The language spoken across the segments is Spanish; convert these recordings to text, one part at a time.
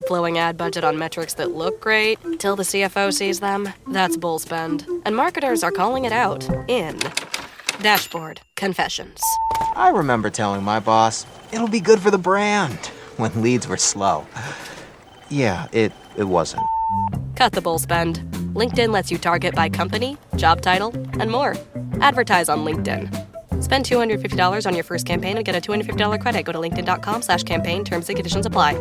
Blowing ad budget on metrics that look great till the CFO sees them. That's bull spend. And marketers are calling it out in Dashboard Confessions. I remember telling my boss, it'll be good for the brand, when leads were slow. Yeah, it wasn't. Cut the bull spend. LinkedIn lets you target by company, job title, and more. Advertise on LinkedIn. Spend $250 on your first campaign and get a $250 credit. Go to linkedin.com/campaign. Terms and conditions apply.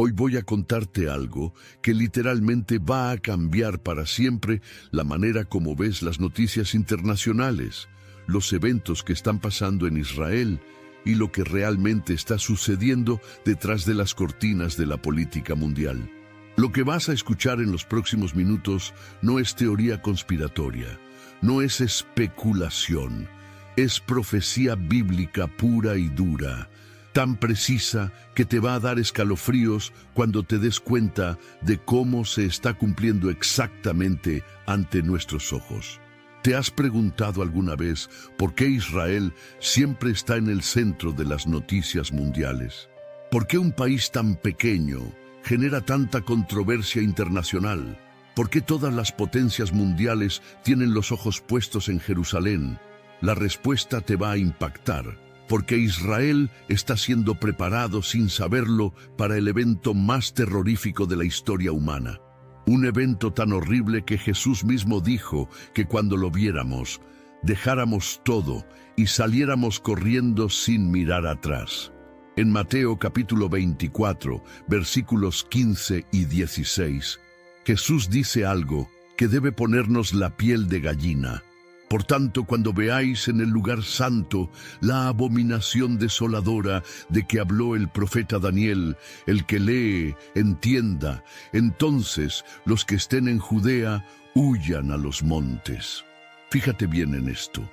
Hoy voy a contarte algo que literalmente va a cambiar para siempre la manera como ves las noticias internacionales, los eventos que están pasando en Israel y lo que realmente está sucediendo detrás de las cortinas de la política mundial. Lo que vas a escuchar en los próximos minutos no es teoría conspiratoria, no es especulación, es profecía bíblica pura y dura, tan precisa que te va a dar escalofríos cuando te des cuenta de cómo se está cumpliendo exactamente ante nuestros ojos. ¿Te has preguntado alguna vez por qué Israel siempre está en el centro de las noticias mundiales? ¿Por qué un país tan pequeño genera tanta controversia internacional? ¿Por qué todas las potencias mundiales tienen los ojos puestos en Jerusalén? La respuesta te va a impactar, porque Israel está siendo preparado sin saberlo para el evento más terrorífico de la historia humana. Un evento tan horrible que Jesús mismo dijo que cuando lo viéramos, dejáramos todo y saliéramos corriendo sin mirar atrás. En Mateo capítulo 24, versículos 15 y 16, Jesús dice algo que debe ponernos la piel de gallina. Por tanto, cuando veáis en el lugar santo la abominación desoladora de que habló el profeta Daniel, el que lee, entienda, entonces los que estén en Judea huyan a los montes. Fíjate bien en esto.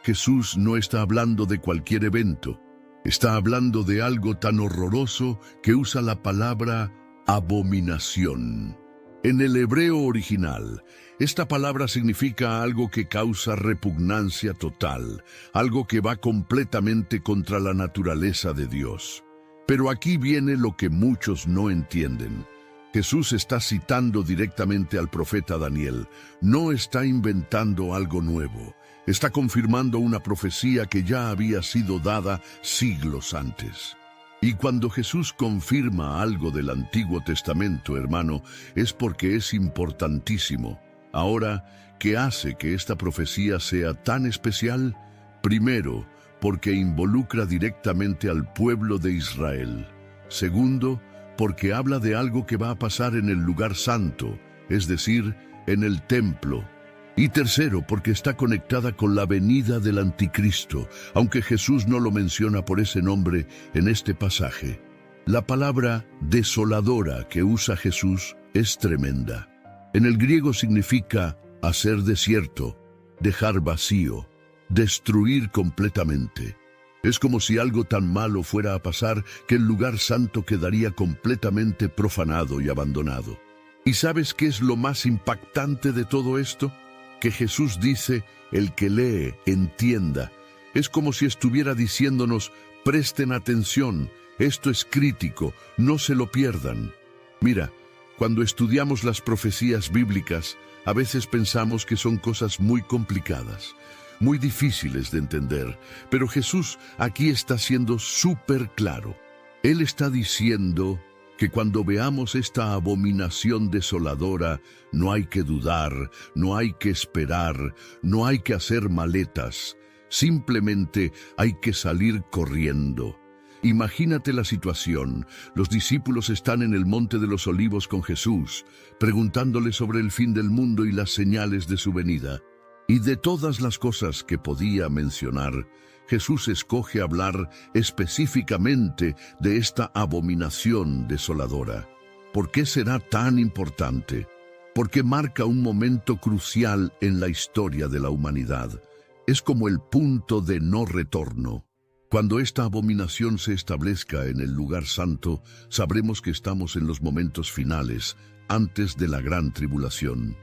Jesús no está hablando de cualquier evento. Está hablando de algo tan horroroso que usa la palabra abominación. En el hebreo original, esta palabra significa algo que causa repugnancia total, algo que va completamente contra la naturaleza de Dios. Pero aquí viene lo que muchos no entienden. Jesús está citando directamente al profeta Daniel, no está inventando algo nuevo, está confirmando una profecía que ya había sido dada siglos antes. Y cuando Jesús confirma algo del Antiguo Testamento, hermano, es porque es importantísimo. Ahora, ¿qué hace que esta profecía sea tan especial? Primero, porque involucra directamente al pueblo de Israel. Segundo, porque habla de algo que va a pasar en el lugar santo, es decir, en el templo. Y tercero, porque está conectada con la venida del anticristo, aunque Jesús no lo menciona por ese nombre en este pasaje. La palabra desoladora que usa Jesús es tremenda. En el griego significa hacer desierto, dejar vacío, destruir completamente. Es como si algo tan malo fuera a pasar que el lugar santo quedaría completamente profanado y abandonado. ¿Y sabes qué es lo más impactante de todo esto? Que Jesús dice, el que lee, entienda. Es como si estuviera diciéndonos, presten atención, esto es crítico, no se lo pierdan. Mira, cuando estudiamos las profecías bíblicas, a veces pensamos que son cosas muy complicadas, muy difíciles de entender, pero Jesús aquí está siendo súper claro. Él está diciendo que cuando veamos esta abominación desoladora, no hay que dudar, no hay que esperar, no hay que hacer maletas, simplemente hay que salir corriendo. Imagínate la situación. Los discípulos están en el Monte de los Olivos con Jesús, preguntándole sobre el fin del mundo y las señales de su venida. Y de todas las cosas que podía mencionar, Jesús escoge hablar específicamente de esta abominación desoladora. ¿Por qué será tan importante? Porque marca un momento crucial en la historia de la humanidad. Es como el punto de no retorno. Cuando esta abominación se establezca en el lugar santo, sabremos que estamos en los momentos finales, antes de la gran tribulación.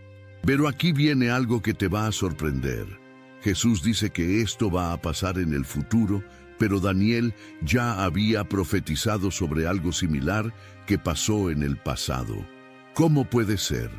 Pero aquí viene algo que te va a sorprender. Jesús dice que esto va a pasar en el futuro, pero Daniel ya había profetizado sobre algo similar que pasó en el pasado. ¿Cómo puede ser?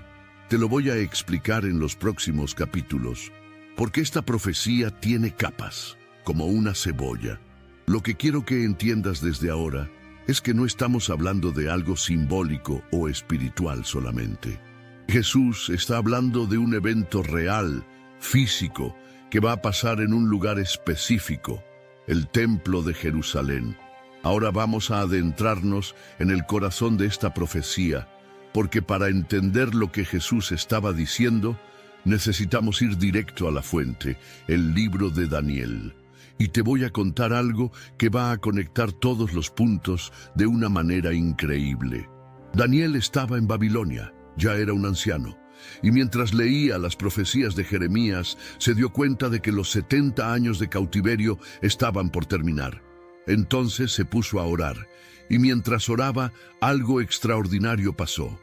Te lo voy a explicar en los próximos capítulos, porque esta profecía tiene capas, como una cebolla. Lo que quiero que entiendas desde ahora es que no estamos hablando de algo simbólico o espiritual solamente. Jesús está hablando de un evento real, físico, que va a pasar en un lugar específico, el Templo de Jerusalén. Ahora vamos a adentrarnos en el corazón de esta profecía, porque para entender lo que Jesús estaba diciendo, necesitamos ir directo a la fuente, el libro de Daniel. Y te voy a contar algo que va a conectar todos los puntos de una manera increíble. Daniel estaba en Babilonia, ya era un anciano, y mientras leía las profecías de Jeremías, se dio cuenta de que los 70 años de cautiverio estaban por terminar. Entonces se puso a orar, y mientras oraba, algo extraordinario pasó.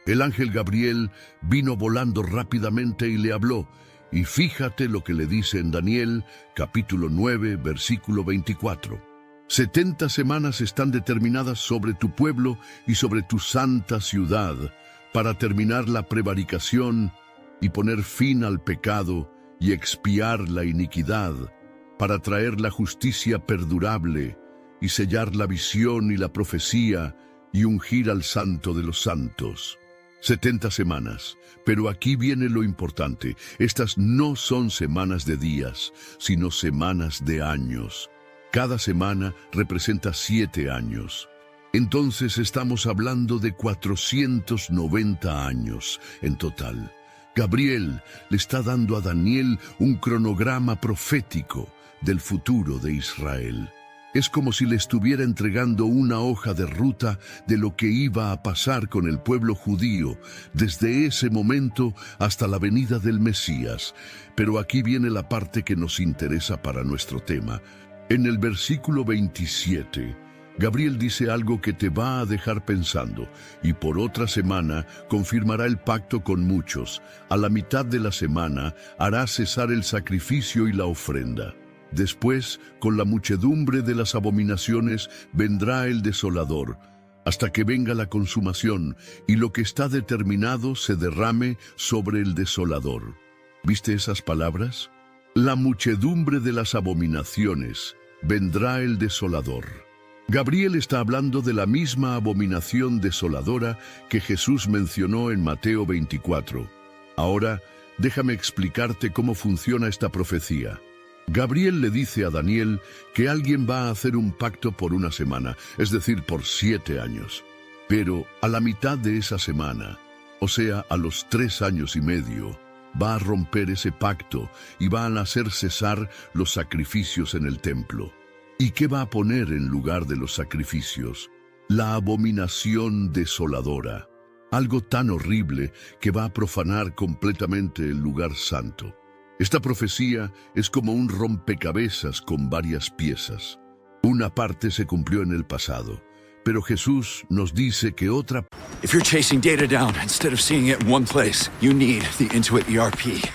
El ángel Gabriel vino volando rápidamente y le habló, y fíjate lo que le dice en Daniel, capítulo 9, versículo 24. 70 semanas están determinadas sobre tu pueblo y sobre tu santa ciudad, para terminar la prevaricación y poner fin al pecado y expiar la iniquidad, para traer la justicia perdurable y sellar la visión y la profecía y ungir al Santo de los Santos. 70 semanas, pero aquí viene lo importante. Estas no son semanas de días, sino semanas de años. Cada semana representa 7 años. Entonces estamos hablando de 490 años en total. Gabriel le está dando a Daniel un cronograma profético del futuro de Israel. Es como si le estuviera entregando una hoja de ruta de lo que iba a pasar con el pueblo judío desde ese momento hasta la venida del Mesías. Pero aquí viene la parte que nos interesa para nuestro tema. En el versículo 27, Gabriel dice algo que te va a dejar pensando, y por otra semana confirmará el pacto con muchos. A la mitad de la semana hará cesar el sacrificio y la ofrenda. Después, con la muchedumbre de las abominaciones, vendrá el desolador, hasta que venga la consumación, y lo que está determinado se derrame sobre el desolador. ¿Viste esas palabras? La muchedumbre de las abominaciones, vendrá el desolador. Gabriel está hablando de la misma abominación desoladora que Jesús mencionó en Mateo 24. Ahora, déjame explicarte cómo funciona esta profecía. Gabriel le dice a Daniel que alguien va a hacer un pacto por una semana, es decir, por 7 años. Pero a la mitad de esa semana, o sea, a los 3 años y medio, va a romper ese pacto y van a hacer cesar los sacrificios en el templo. ¿Y qué va a poner en lugar de los sacrificios? La abominación desoladora, algo tan horrible que va a profanar completamente el lugar santo. Esta profecía es como un rompecabezas con varias piezas. Una parte se cumplió en el pasado, pero Jesús nos dice que otra... If you're chasing data down instead of seeing it in one place, you need the Intuit ERP.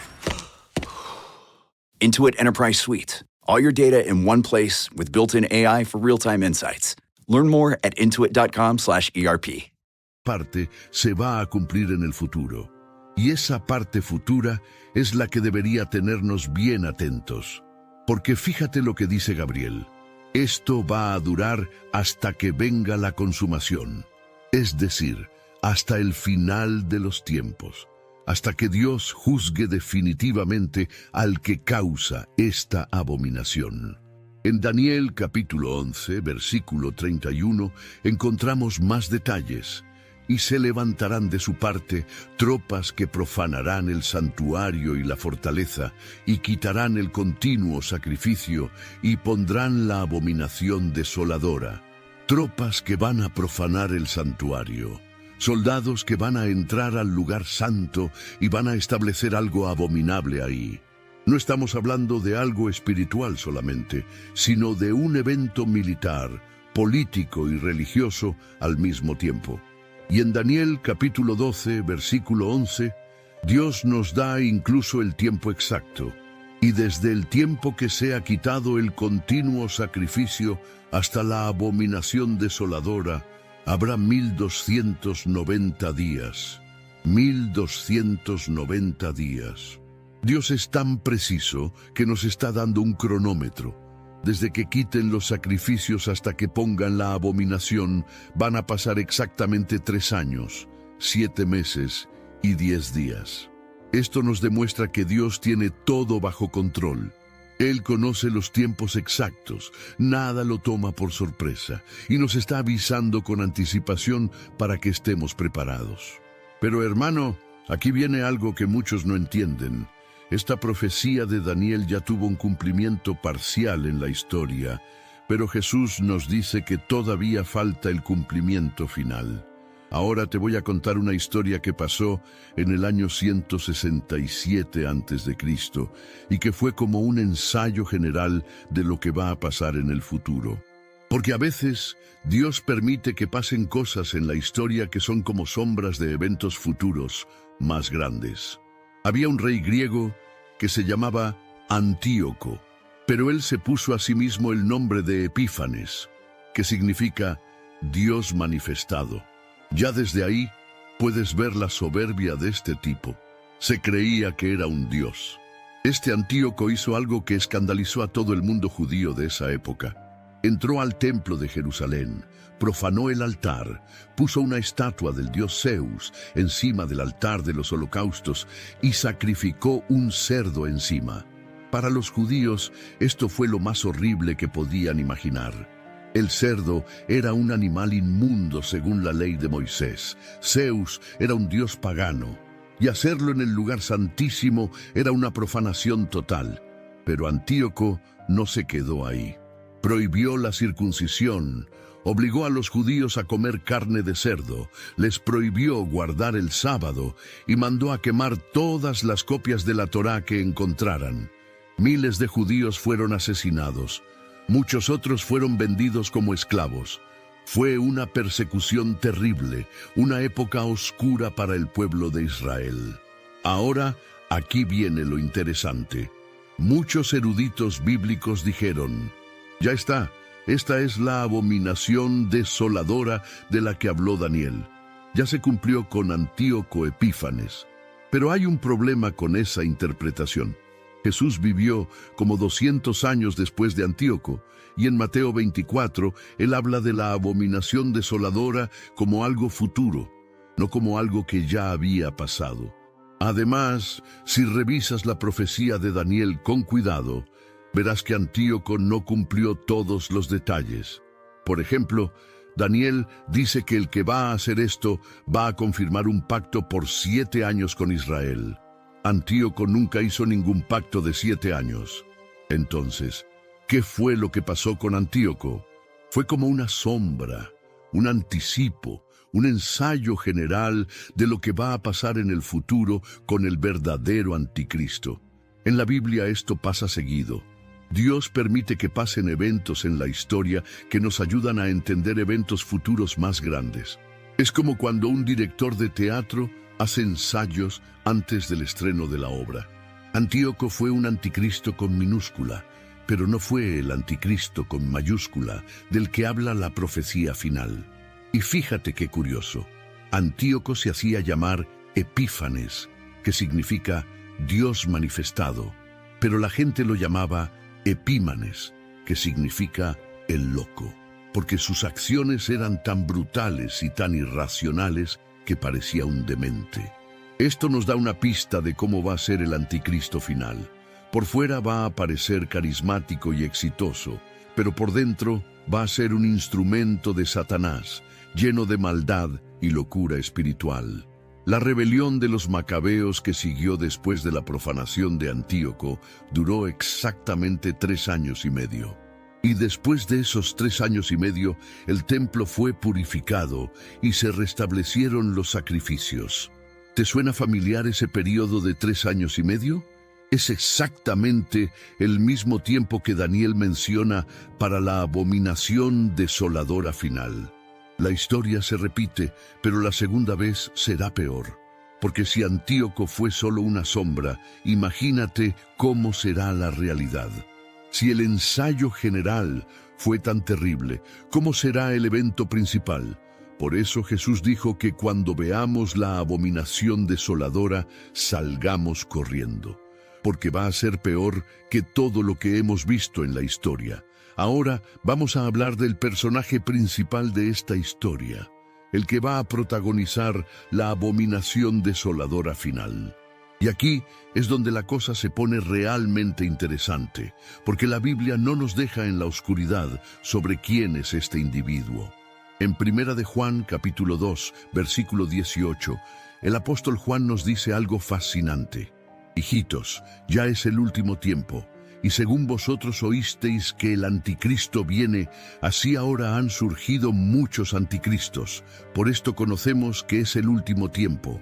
Intuit Enterprise Suite. All your data in one place with built-in AI for real-time insights. Learn more at intuit.com/ERP. parte se va a cumplir en el futuro. Y esa parte futura es la que debería tenernos bien atentos. Porque fíjate lo que dice Gabriel. Esto va a durar hasta que venga la consumación. Es decir, hasta el final de los tiempos. Hasta que Dios juzgue definitivamente al que causa esta abominación. En Daniel capítulo 11, versículo 31, encontramos más detalles. Y se levantarán de su parte tropas que profanarán el santuario y la fortaleza, y quitarán el continuo sacrificio, y pondrán la abominación desoladora. Tropas que van a profanar el santuario. Soldados que van a entrar al lugar santo y van a establecer algo abominable ahí. No estamos hablando de algo espiritual solamente, sino de un evento militar, político y religioso al mismo tiempo. Y en Daniel capítulo 12, versículo 11, Dios nos da incluso el tiempo exacto. Y desde el tiempo que sea quitado el continuo sacrificio hasta la abominación desoladora, habrá 1290 días. 1290 días. Dios es tan preciso que nos está dando un cronómetro. Desde que quiten los sacrificios hasta que pongan la abominación, van a pasar exactamente 3 años, 7 meses y 10 días. Esto nos demuestra que Dios tiene todo bajo control. Él conoce los tiempos exactos, nada lo toma por sorpresa, y nos está avisando con anticipación para que estemos preparados. Pero hermano, aquí viene algo que muchos no entienden. Esta profecía de Daniel ya tuvo un cumplimiento parcial en la historia, pero Jesús nos dice que todavía falta el cumplimiento final. Ahora te voy a contar una historia que pasó en el año 167 a.C. y que fue como un ensayo general de lo que va a pasar en el futuro. Porque a veces Dios permite que pasen cosas en la historia que son como sombras de eventos futuros más grandes. Había un rey griego que se llamaba Antíoco, pero él se puso a sí mismo el nombre de Epífanes, que significa Dios manifestado. Ya desde ahí puedes ver la soberbia de este tipo. Se creía que era un dios. Este Antíoco hizo algo que escandalizó a todo el mundo judío de esa época. Entró al templo de Jerusalén, profanó el altar, puso una estatua del dios Zeus encima del altar de los holocaustos y sacrificó un cerdo encima. Para los judíos, esto fue lo más horrible que podían imaginar. El cerdo era un animal inmundo según la ley de Moisés. Zeus era un dios pagano, y hacerlo en el lugar santísimo era una profanación total. Pero Antíoco no se quedó ahí. Prohibió la circuncisión, obligó a los judíos a comer carne de cerdo, les prohibió guardar el sábado y mandó a quemar todas las copias de la Torá que encontraran. Miles de judíos fueron asesinados, muchos otros fueron vendidos como esclavos. Fue una persecución terrible, una época oscura para el pueblo de Israel. Ahora, aquí viene lo interesante. Muchos eruditos bíblicos dijeron: ya está, esta es la abominación desoladora de la que habló Daniel. Ya se cumplió con Antíoco Epífanes. Pero hay un problema con esa interpretación. Jesús vivió como 200 años después de Antíoco, y en Mateo 24, él habla de la abominación desoladora como algo futuro, no como algo que ya había pasado. Además, si revisas la profecía de Daniel con cuidado, verás que Antíoco no cumplió todos los detalles. Por ejemplo, Daniel dice que el que va a hacer esto va a confirmar un pacto por 7 años con Israel. Antíoco nunca hizo ningún pacto de 7 años. Entonces, ¿qué fue lo que pasó con Antíoco? Fue como una sombra, un anticipo, un ensayo general de lo que va a pasar en el futuro con el verdadero anticristo. En la Biblia esto pasa seguido. Dios permite que pasen eventos en la historia que nos ayudan a entender eventos futuros más grandes. Es como cuando un director de teatro hace ensayos antes del estreno de la obra. Antíoco fue un anticristo con minúscula, pero no fue el anticristo con mayúscula del que habla la profecía final. Y fíjate qué curioso, Antíoco se hacía llamar Epífanes, que significa Dios manifestado, pero la gente lo llamaba Epímanes, que significa el loco, porque sus acciones eran tan brutales y tan irracionales que parecía un demente. Esto nos da una pista de cómo va a ser el anticristo final. Por fuera va a parecer carismático y exitoso, pero por dentro va a ser un instrumento de Satanás, lleno de maldad y locura espiritual. La rebelión de los macabeos que siguió después de la profanación de Antíoco duró exactamente 3 años y medio. Y después de esos 3 años y medio, el templo fue purificado y se restablecieron los sacrificios. ¿Te suena familiar ese periodo de 3 años y medio? Es exactamente el mismo tiempo que Daniel menciona para la abominación desoladora final. La historia se repite, pero la segunda vez será peor. porque si Antíoco fue solo una sombra, imagínate cómo será la realidad. Si el ensayo general fue tan terrible, ¿cómo será el evento principal? Por eso Jesús dijo que cuando veamos la abominación desoladora, salgamos corriendo, porque va a ser peor que todo lo que hemos visto en la historia. Ahora vamos a hablar del personaje principal de esta historia, el que va a protagonizar la abominación desoladora final. Y aquí es donde la cosa se pone realmente interesante, porque la Biblia no nos deja en la oscuridad sobre quién es este individuo. En Primera de Juan, capítulo 2, versículo 18, el apóstol Juan nos dice algo fascinante. Hijitos, ya es el último tiempo, y según vosotros oísteis que el anticristo viene, así ahora han surgido muchos anticristos. Por esto conocemos que es el último tiempo.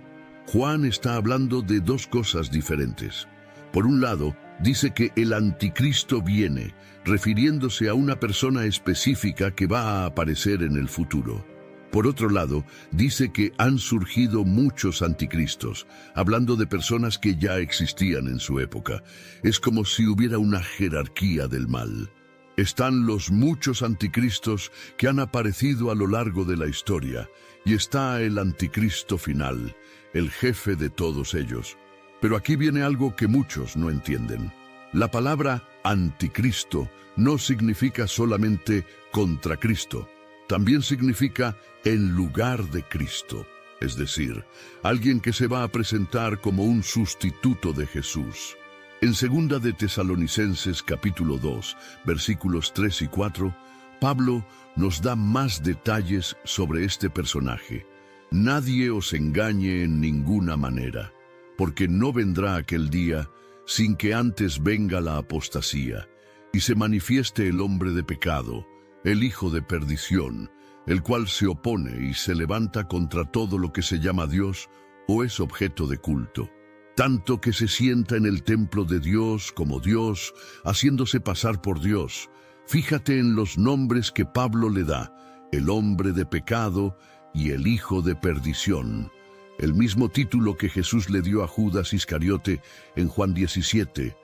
Juan está hablando de dos cosas diferentes. Por un lado, dice que el anticristo viene, refiriéndose a una persona específica que va a aparecer en el futuro. Por otro lado, dice que han surgido muchos anticristos, hablando de personas que ya existían en su época. Es como si hubiera una jerarquía del mal. Están los muchos anticristos que han aparecido a lo largo de la historia, y está el anticristo final, el jefe de todos ellos. Pero aquí viene algo que muchos no entienden. La palabra anticristo no significa solamente contra Cristo. También significa en lugar de Cristo. Es decir, alguien que se va a presentar como un sustituto de Jesús. En 2 de Tesalonicenses capítulo 2, versículos 3 y 4, Pablo nos da más detalles sobre este personaje. Nadie os engañe en ninguna manera, porque no vendrá aquel día sin que antes venga la apostasía, y se manifieste el hombre de pecado, el hijo de perdición, el cual se opone y se levanta contra todo lo que se llama Dios o es objeto de culto, tanto que se sienta en el templo de Dios como Dios, haciéndose pasar por Dios. Fíjate en los nombres que Pablo le da, el hombre de pecado y el hijo de perdición, el mismo título que Jesús le dio a Judas Iscariote en Juan 17,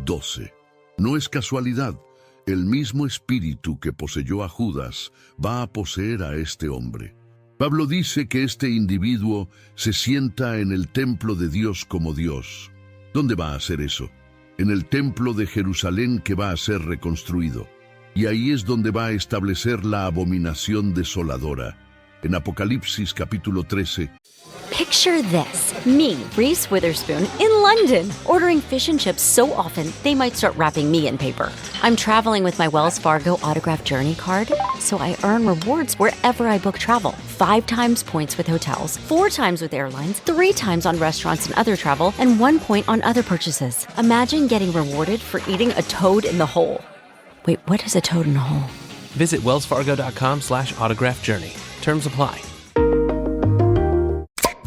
12. No es casualidad, el mismo espíritu que poseyó a Judas va a poseer a este hombre. Pablo dice que este individuo se sienta en el templo de Dios como Dios. ¿Dónde va a hacer eso? En el templo de Jerusalén que va a ser reconstruido. Y ahí es donde va a establecer la abominación desoladora. En Apocalipsis capítulo 13. Picture this, me, Reese Witherspoon, in London, ordering fish and chips so often they might start wrapping me in paper. I'm traveling with my Wells Fargo Autograph Journey card, so I earn rewards wherever I book travel. 5 times points with hotels, 4 times with airlines, 3 times on restaurants and other travel, and 1 point on other purchases. Imagine getting rewarded for eating a toad in the hole. Wait, what is a toad in a hole? Visit wellsfargo.com/autograph journey. Terms apply.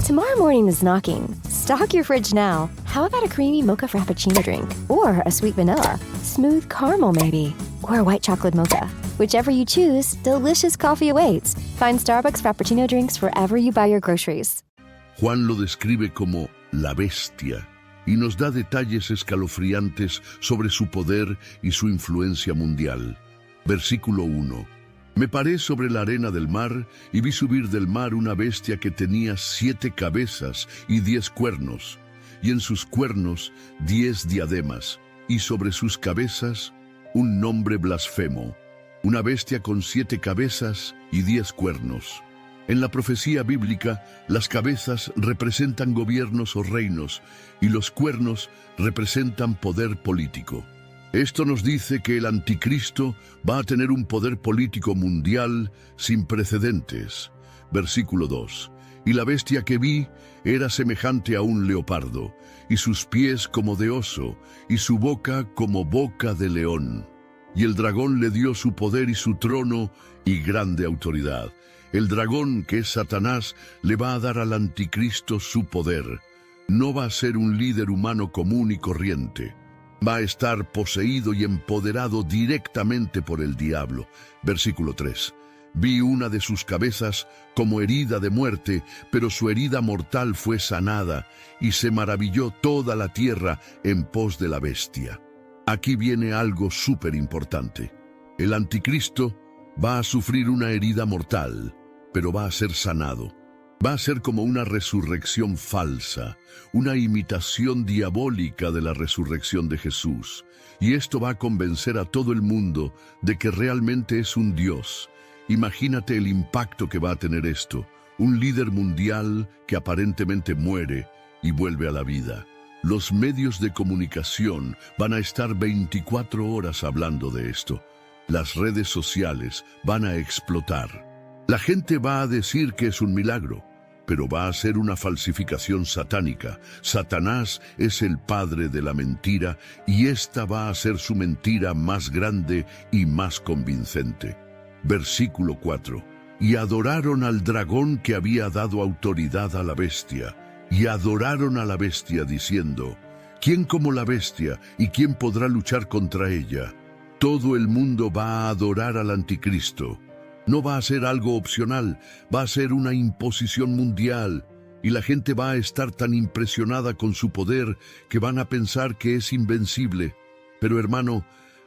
Tomorrow morning is knocking. Stock your fridge now. How about a creamy mocha frappuccino drink? Or a sweet vanilla? Smooth caramel maybe? Or a white chocolate mocha? Whichever you choose, delicious coffee awaits. Find Starbucks Frappuccino drinks wherever you buy your groceries. Juan lo describe como la bestia y nos da detalles escalofriantes sobre su poder y su influencia mundial. Versículo 1. Me paré sobre la arena del mar y vi subir del mar una bestia que tenía 7 cabezas y 10 cuernos, y en sus cuernos 10 diademas, y sobre sus cabezas un nombre blasfemo, una bestia con 7 cabezas y 10 cuernos. En la profecía bíblica, las cabezas representan gobiernos o reinos, y los cuernos representan poder político. Esto nos dice que el anticristo va a tener un poder político mundial sin precedentes. Versículo 2. Y la bestia que vi era semejante a un leopardo, y sus pies como de oso, y su boca como boca de león. Y el dragón le dio su poder y su trono y grande autoridad. El dragón, que es Satanás, le va a dar al anticristo su poder. No va a ser un líder humano común y corriente. Va a estar poseído y empoderado directamente por el diablo. Versículo 3. Vi una de sus cabezas como herida de muerte, pero su herida mortal fue sanada, y se maravilló toda la tierra en pos de la bestia. Aquí viene algo súper importante. El anticristo va a sufrir una herida mortal, pero va a ser sanado. Va a ser como una resurrección falsa, una imitación diabólica de la resurrección de Jesús. Y esto va a convencer a todo el mundo de que realmente es un Dios. Imagínate el impacto que va a tener esto. Un líder mundial que aparentemente muere y vuelve a la vida. Los medios de comunicación van a estar 24 horas hablando de esto. Las redes sociales van a explotar. La gente va a decir que es un milagro, pero va a ser una falsificación satánica. Satanás es el padre de la mentira y esta va a ser su mentira más grande y más convincente. Versículo 4. Y adoraron al dragón que había dado autoridad a la bestia, y adoraron a la bestia diciendo, ¿quién como la bestia y quién podrá luchar contra ella? Todo el mundo va a adorar al anticristo. No va a ser algo opcional, va a ser una imposición mundial, y la gente va a estar tan impresionada con su poder que van a pensar que es invencible. Pero hermano,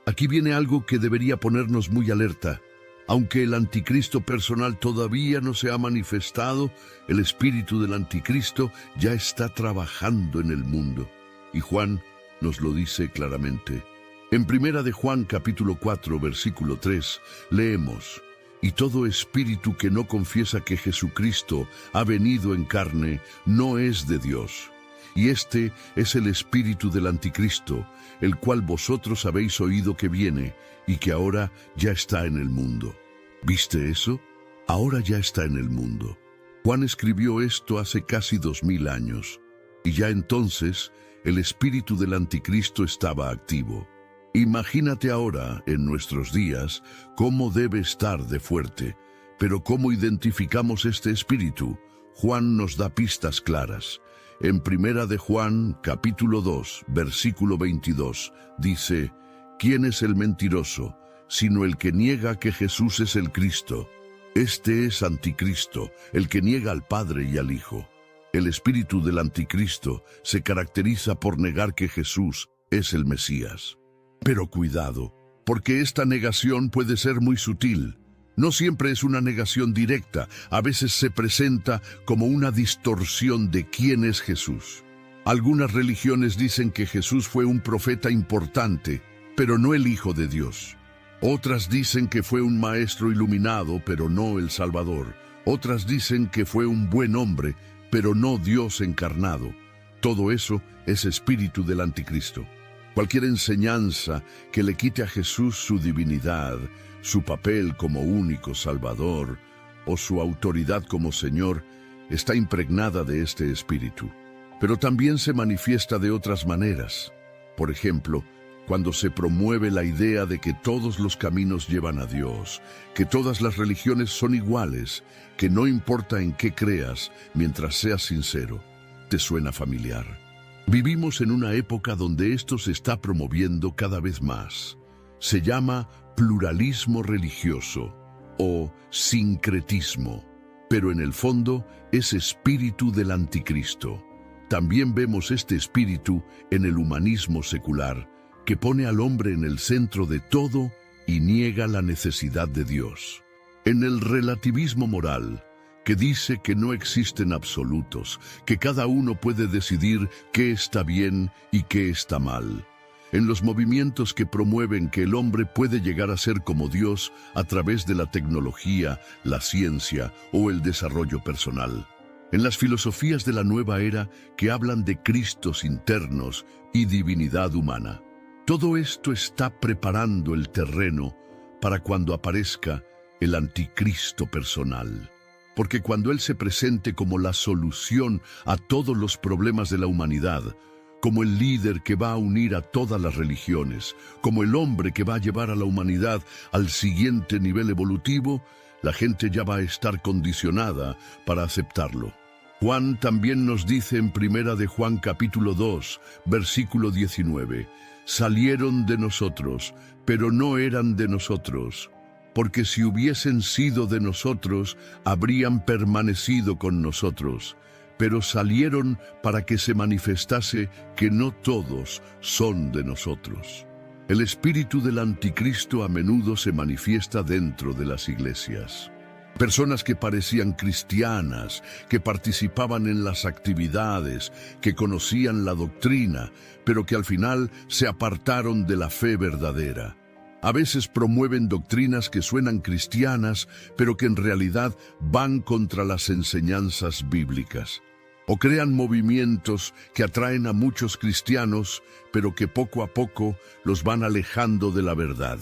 aquí viene algo que debería ponernos muy alerta. Aunque el anticristo personal todavía no se ha manifestado, el espíritu del anticristo ya está trabajando en el mundo. Y Juan nos lo dice claramente. En Primera de Juan capítulo 4 versículo 3 leemos: y todo espíritu que no confiesa que Jesucristo ha venido en carne no es de Dios. Y este es el espíritu del anticristo, el cual vosotros habéis oído que viene y que ahora ya está en el mundo. ¿Viste eso? Ahora ya está en el mundo. Juan escribió esto hace casi 2000 años, y ya entonces el espíritu del anticristo estaba activo. Imagínate ahora, en nuestros días, cómo debe estar de fuerte. Pero ¿cómo identificamos este espíritu? Juan nos da pistas claras. En Primera de Juan, capítulo 2, versículo 22, dice: ¿quién es el mentiroso, sino el que niega que Jesús es el Cristo? Este es anticristo, el que niega al Padre y al Hijo. El espíritu del anticristo se caracteriza por negar que Jesús es el Mesías. Pero cuidado, porque esta negación puede ser muy sutil. No siempre es una negación directa, a veces se presenta como una distorsión de quién es Jesús. Algunas religiones dicen que Jesús fue un profeta importante, pero no el Hijo de Dios. Otras dicen que fue un maestro iluminado, pero no el Salvador. Otras dicen que fue un buen hombre, pero no Dios encarnado. Todo eso es espíritu del anticristo. Cualquier enseñanza que le quite a Jesús su divinidad, su papel como único Salvador o su autoridad como Señor, está impregnada de este espíritu. Pero también se manifiesta de otras maneras. Por ejemplo, cuando se promueve la idea de que todos los caminos llevan a Dios, que todas las religiones son iguales, que no importa en qué creas mientras seas sincero. ¿Te suena familiar? Vivimos en una época donde esto se está promoviendo cada vez más. Se llama pluralismo religioso o sincretismo, pero en el fondo es espíritu del anticristo. También vemos este espíritu en el humanismo secular, que pone al hombre en el centro de todo y niega la necesidad de Dios. En el relativismo moral, que dice que no existen absolutos, que cada uno puede decidir qué está bien y qué está mal. En los movimientos que promueven que el hombre puede llegar a ser como Dios a través de la tecnología, la ciencia o el desarrollo personal. En las filosofías de la nueva era que hablan de Cristos internos y divinidad humana. Todo esto está preparando el terreno para cuando aparezca el anticristo personal. Porque cuando Él se presente como la solución a todos los problemas de la humanidad, como el líder que va a unir a todas las religiones, como el hombre que va a llevar a la humanidad al siguiente nivel evolutivo, la gente ya va a estar condicionada para aceptarlo. Juan también nos dice en Primera de Juan capítulo 2, versículo 19, salieron de nosotros, pero no eran de nosotros. porque si hubiesen sido de nosotros, habrían permanecido con nosotros, pero salieron para que se manifestase que no todos son de nosotros. El espíritu del anticristo a menudo se manifiesta dentro de las iglesias. Personas que parecían cristianas, que participaban en las actividades, que conocían la doctrina, pero que al final se apartaron de la fe verdadera. A veces promueven doctrinas que suenan cristianas, pero que en realidad van contra las enseñanzas bíblicas. O crean movimientos que atraen a muchos cristianos, pero que poco a poco los van alejando de la verdad.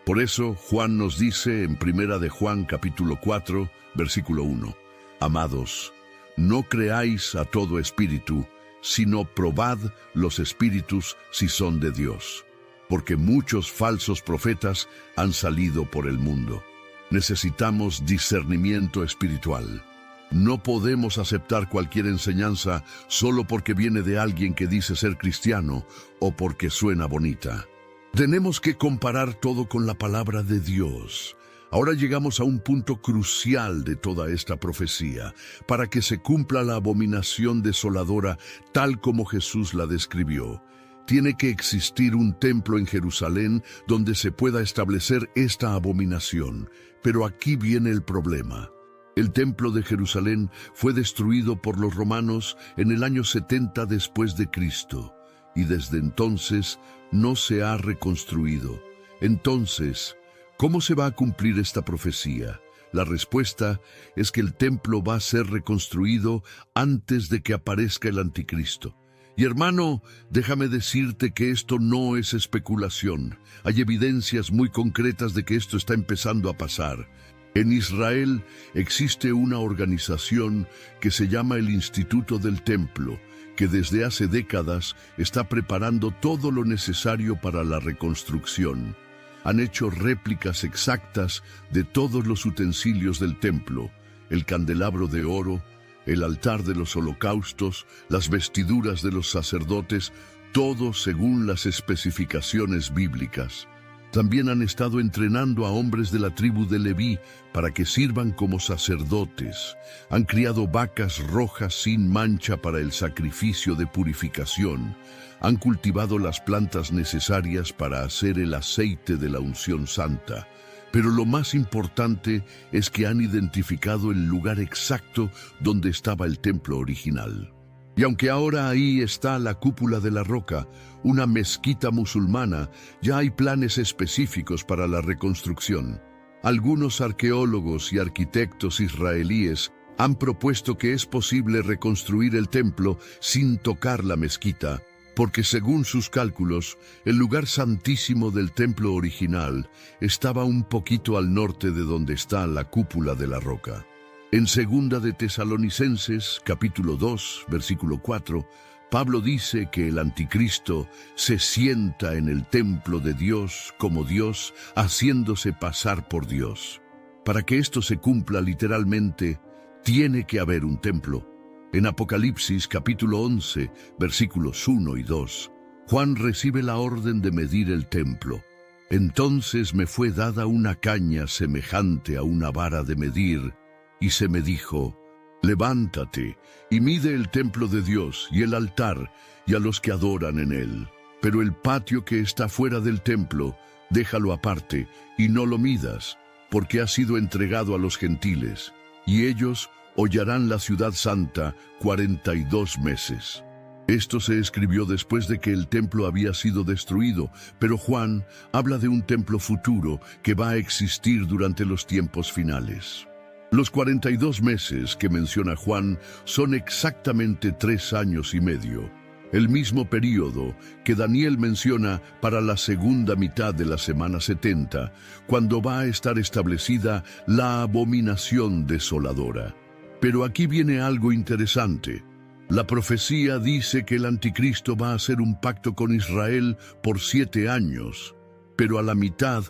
Por eso Juan nos dice en 1 de Juan capítulo 4, versículo 1, Amados, no creáis a todo espíritu, sino probad los espíritus si son de Dios, porque muchos falsos profetas han salido por el mundo. Necesitamos discernimiento espiritual. No podemos aceptar cualquier enseñanza solo porque viene de alguien que dice ser cristiano o porque suena bonita. Tenemos que comparar todo con la palabra de Dios. Ahora llegamos a un punto crucial de toda esta profecía, para que se cumpla la abominación desoladora tal como Jesús la describió. Tiene que existir un templo en Jerusalén donde se pueda establecer esta abominación. Pero aquí viene el problema. El templo de Jerusalén fue destruido por los romanos en el año 70 después de Cristo, y desde entonces no se ha reconstruido. Entonces, ¿cómo se va a cumplir esta profecía? La respuesta es que el templo va a ser reconstruido antes de que aparezca el anticristo. Y hermano, déjame decirte que esto no es especulación. Hay evidencias muy concretas de que esto está empezando a pasar. En Israel existe una organización que se llama el Instituto del Templo, que desde hace décadas está preparando todo lo necesario para la reconstrucción. Han hecho réplicas exactas de todos los utensilios del templo, el candelabro de oro, el altar de los holocaustos, las vestiduras de los sacerdotes, todo según las especificaciones bíblicas. También han estado entrenando a hombres de la tribu de Leví para que sirvan como sacerdotes. Han criado vacas rojas sin mancha para el sacrificio de purificación. Han cultivado las plantas necesarias para hacer el aceite de la unción santa. Pero lo más importante es que han identificado el lugar exacto donde estaba el templo original. Y aunque ahora ahí está la cúpula de la roca, una mezquita musulmana, ya hay planes específicos para la reconstrucción. Algunos arqueólogos y arquitectos israelíes han propuesto que es posible reconstruir el templo sin tocar la mezquita, porque según sus cálculos, el lugar santísimo del templo original estaba un poquito al norte de donde está la cúpula de la roca. En 2 de Tesalonicenses, capítulo 2, versículo 4, Pablo dice que el anticristo se sienta en el templo de Dios como Dios, haciéndose pasar por Dios. Para que esto se cumpla literalmente, tiene que haber un templo. En Apocalipsis, capítulo 11, versículos 1 y 2, Juan recibe la orden de medir el templo. Entonces me fue dada una caña semejante a una vara de medir, y se me dijo, levántate y mide el templo de Dios y el altar y a los que adoran en él. Pero el patio que está fuera del templo, déjalo aparte y no lo midas, porque ha sido entregado a los gentiles, y ellos hollarán la ciudad santa 42 meses. Esto se escribió después de que el templo había sido destruido, pero Juan habla de un templo futuro que va a existir durante los tiempos finales. Los 42 meses que menciona Juan son exactamente 3 años y medio, el mismo período que Daniel menciona para la segunda mitad de la semana 70, cuando va a estar establecida la abominación desoladora. Pero aquí viene algo interesante. La profecía dice que el anticristo va a hacer un pacto con Israel por 7 años, pero a la mitad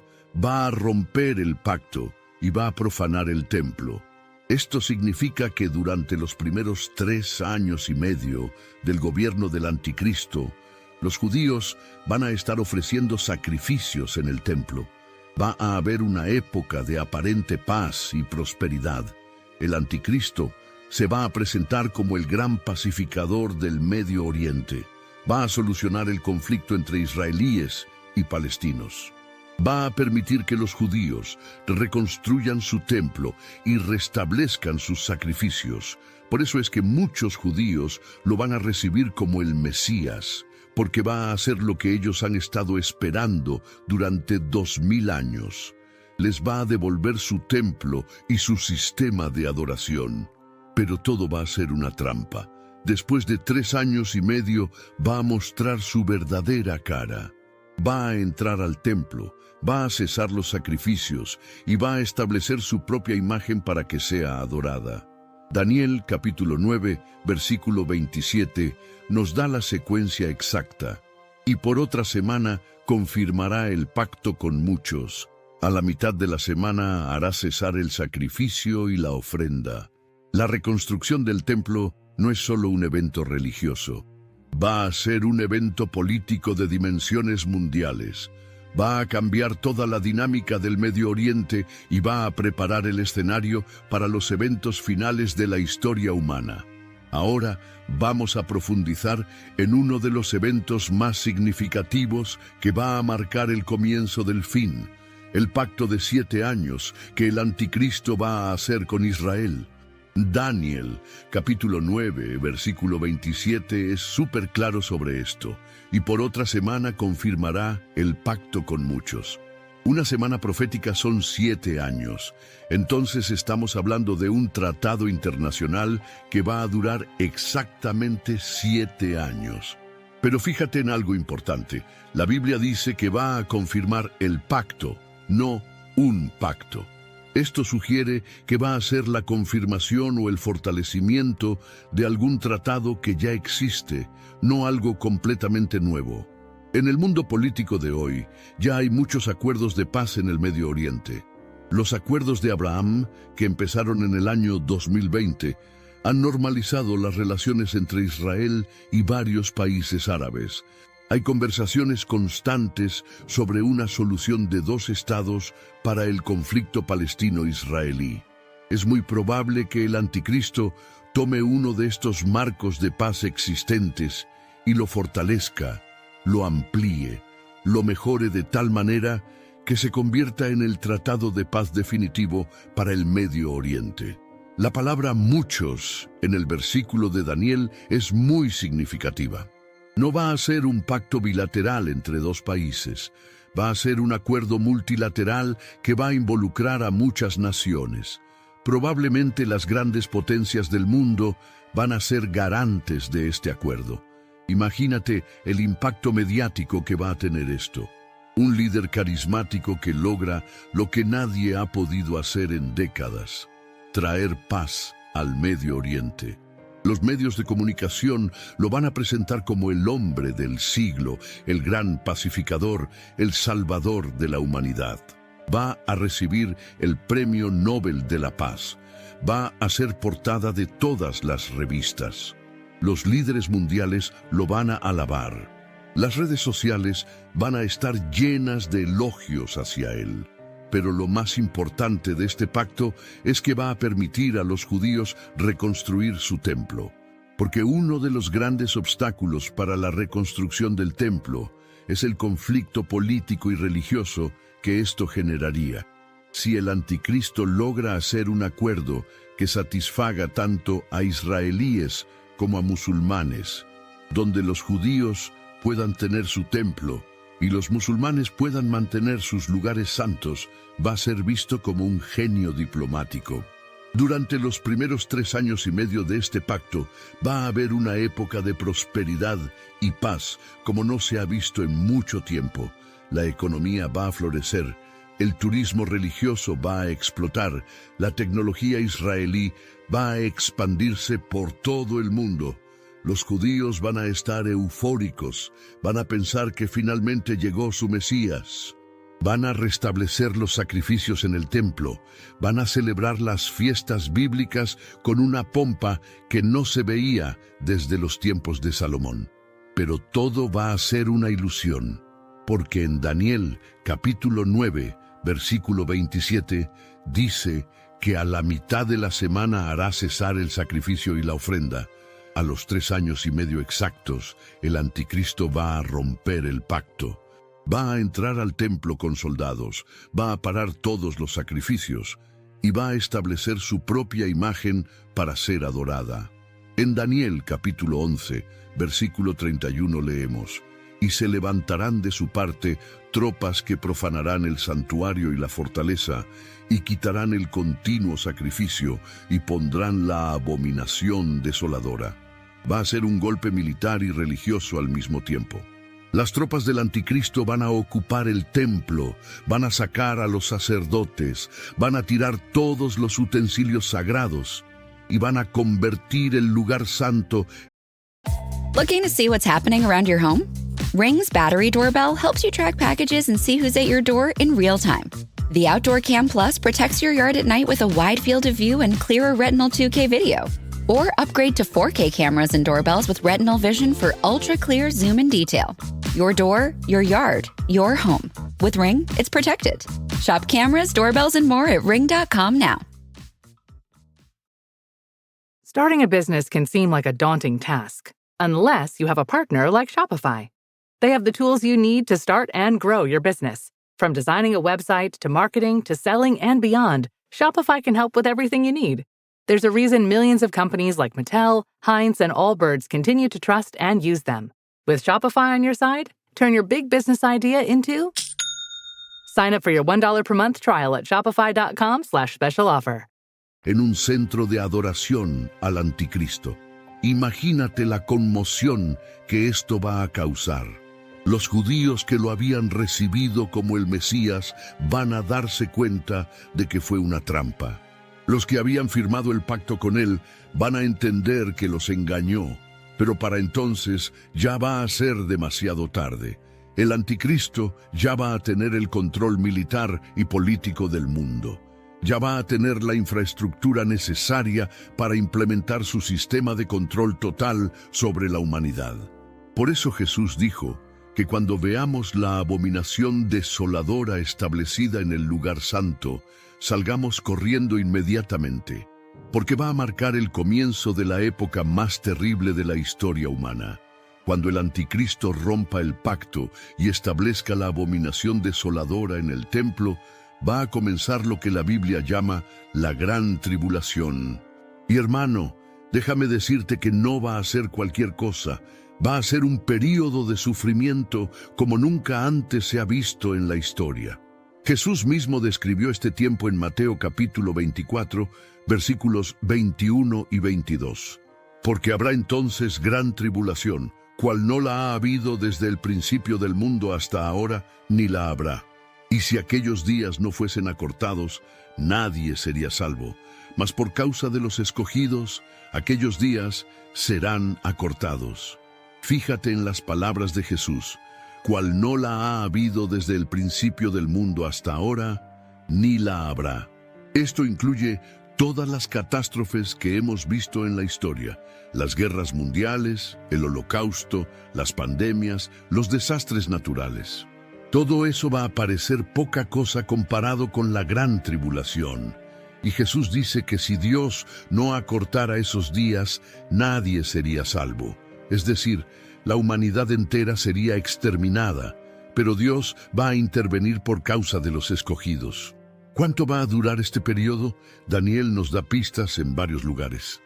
va a romper el pacto y va a profanar el templo. Esto significa que durante los primeros 3 años y medio del gobierno del anticristo, los judíos van a estar ofreciendo sacrificios en el templo. Va a haber una época de aparente paz y prosperidad. El anticristo se va a presentar como el gran pacificador del Medio Oriente. Va a solucionar el conflicto entre israelíes y palestinos. Va a permitir que los judíos reconstruyan su templo y restablezcan sus sacrificios. Por eso es que muchos judíos lo van a recibir como el Mesías, porque va a hacer lo que ellos han estado esperando durante 2000 años. Les va a devolver su templo y su sistema de adoración. Pero todo va a ser una trampa. Después de 3 años y medio va a mostrar su verdadera cara. Va a entrar al templo, va a cesar los sacrificios y va a establecer su propia imagen para que sea adorada. Daniel capítulo 9, versículo 27, nos da la secuencia exacta. Y por otra semana confirmará el pacto con muchos. A la mitad de la semana hará cesar el sacrificio y la ofrenda. La reconstrucción del templo no es solo un evento religioso. Va a ser un evento político de dimensiones mundiales. Va a cambiar toda la dinámica del Medio Oriente y va a preparar el escenario para los eventos finales de la historia humana. Ahora vamos a profundizar en uno de los eventos más significativos que va a marcar el comienzo del fin, el pacto de 7 años que el anticristo va a hacer con Israel. Daniel, capítulo 9, versículo 27, es súper claro sobre esto. Y por otra semana confirmará el pacto con muchos. Una semana profética son 7 años. Entonces estamos hablando de un tratado internacional que va a durar exactamente 7 años. Pero fíjate en algo importante. La Biblia dice que va a confirmar el pacto, no un pacto. Esto sugiere que va a ser la confirmación o el fortalecimiento de algún tratado que ya existe, no algo completamente nuevo. En el mundo político de hoy, ya hay muchos acuerdos de paz en el Medio Oriente. Los acuerdos de Abraham, que empezaron en el año 2020, han normalizado las relaciones entre Israel y varios países árabes. Hay conversaciones constantes sobre una solución de 2 estados para el conflicto palestino-israelí. Es muy probable que el anticristo tome uno de estos marcos de paz existentes y lo fortalezca, lo amplíe, lo mejore de tal manera que se convierta en el tratado de paz definitivo para el Medio Oriente. La palabra muchos en el versículo de Daniel es muy significativa. No va a ser un pacto bilateral entre 2 países, va a ser un acuerdo multilateral que va a involucrar a muchas naciones. Probablemente las grandes potencias del mundo van a ser garantes de este acuerdo. Imagínate el impacto mediático que va a tener esto. Un líder carismático que logra lo que nadie ha podido hacer en décadas: traer paz al Medio Oriente. Los medios de comunicación lo van a presentar como el hombre del siglo, el gran pacificador, el salvador de la humanidad. Va a recibir el Premio Nobel de la Paz. Va a ser portada de todas las revistas. Los líderes mundiales lo van a alabar. Las redes sociales van a estar llenas de elogios hacia él. Pero lo más importante de este pacto es que va a permitir a los judíos reconstruir su templo. Porque uno de los grandes obstáculos para la reconstrucción del templo es el conflicto político y religioso que esto generaría. Si el anticristo logra hacer un acuerdo que satisfaga tanto a israelíes como a musulmanes, donde los judíos puedan tener su templo y los musulmanes puedan mantener sus lugares santos, va a ser visto como un genio diplomático. Durante los primeros 3 años y medio de este pacto, va a haber una época de prosperidad y paz como no se ha visto en mucho tiempo. La economía va a florecer, el turismo religioso va a explotar, la tecnología israelí va a expandirse por todo el mundo. Los judíos van a estar eufóricos, van a pensar que finalmente llegó su Mesías. Van a restablecer los sacrificios en el templo, van a celebrar las fiestas bíblicas con una pompa que no se veía desde los tiempos de Salomón. Pero todo va a ser una ilusión, porque en Daniel capítulo 9, versículo 27, dice que a la mitad de la semana hará cesar el sacrificio y la ofrenda. A los 3 años y medio exactos, el anticristo va a romper el pacto. Va a entrar al templo con soldados, va a parar todos los sacrificios y va a establecer su propia imagen para ser adorada. En Daniel capítulo 11, versículo 31 leemos: «Y se levantarán de su parte tropas que profanarán el santuario y la fortaleza, y quitarán el continuo sacrificio, y pondrán la abominación desoladora». Va a ser un golpe militar y religioso al mismo tiempo. Las tropas del anticristo van a ocupar el templo, van a sacar a los sacerdotes, van a tirar todos los utensilios sagrados y van a convertir el lugar santo. Looking to see what's happening around your home? Ring's Battery Doorbell helps you track packages and see who's at your door in real time. The Outdoor Cam Plus protects your yard at night with a wide field of view and clearer Retinal 2K video. Or upgrade to 4K cameras and doorbells with Retinal Vision for ultra-clear zoom and detail. Your door, your yard, your home. With Ring, it's protected. Shop cameras, doorbells, and more at ring.com now. Starting a business can seem like a daunting task, unless you have a partner like Shopify. They have the tools you need to start and grow your business. From designing a website to marketing to selling and beyond, Shopify can help with everything you need. There's a reason millions of companies like Mattel, Heinz, and Allbirds continue to trust and use them. With Shopify on your side, turn your big business idea into... Sign up for your $1 per month trial at shopify.com/special offer. En un centro de adoración al anticristo. Imagínate la conmoción que esto va a causar. Los judíos que lo habían recibido como el Mesías van a darse cuenta de que fue una trampa. Los que habían firmado el pacto con él van a entender que los engañó, pero para entonces ya va a ser demasiado tarde. El anticristo ya va a tener el control militar y político del mundo. Ya va a tener la infraestructura necesaria para implementar su sistema de control total sobre la humanidad. Por eso Jesús dijo que cuando veamos la abominación desoladora establecida en el lugar santo, salgamos corriendo inmediatamente, porque va a marcar el comienzo de la época más terrible de la historia humana. Cuando el anticristo rompa el pacto y establezca la abominación desoladora en el templo, va a comenzar lo que la Biblia llama la gran tribulación. Y hermano, déjame decirte que no va a ser cualquier cosa, va a ser un período de sufrimiento como nunca antes se ha visto en la historia. Jesús mismo describió este tiempo en Mateo capítulo 24, versículos 21 y 22. Porque habrá entonces gran tribulación, cual no la ha habido desde el principio del mundo hasta ahora, ni la habrá. Y si aquellos días no fuesen acortados, nadie sería salvo. Mas por causa de los escogidos, aquellos días serán acortados. Fíjate en las palabras de Jesús, cual no la ha habido desde el principio del mundo hasta ahora, ni la habrá. Esto incluye todas las catástrofes que hemos visto en la historia, las guerras mundiales, el holocausto, las pandemias, los desastres naturales. Todo eso va a parecer poca cosa comparado con la gran tribulación. Y Jesús dice que si Dios no acortara esos días, nadie sería salvo. Es decir, la humanidad entera sería exterminada, pero Dios va a intervenir por causa de los escogidos. ¿Cuánto va a durar este periodo? Daniel nos da pistas en varios lugares.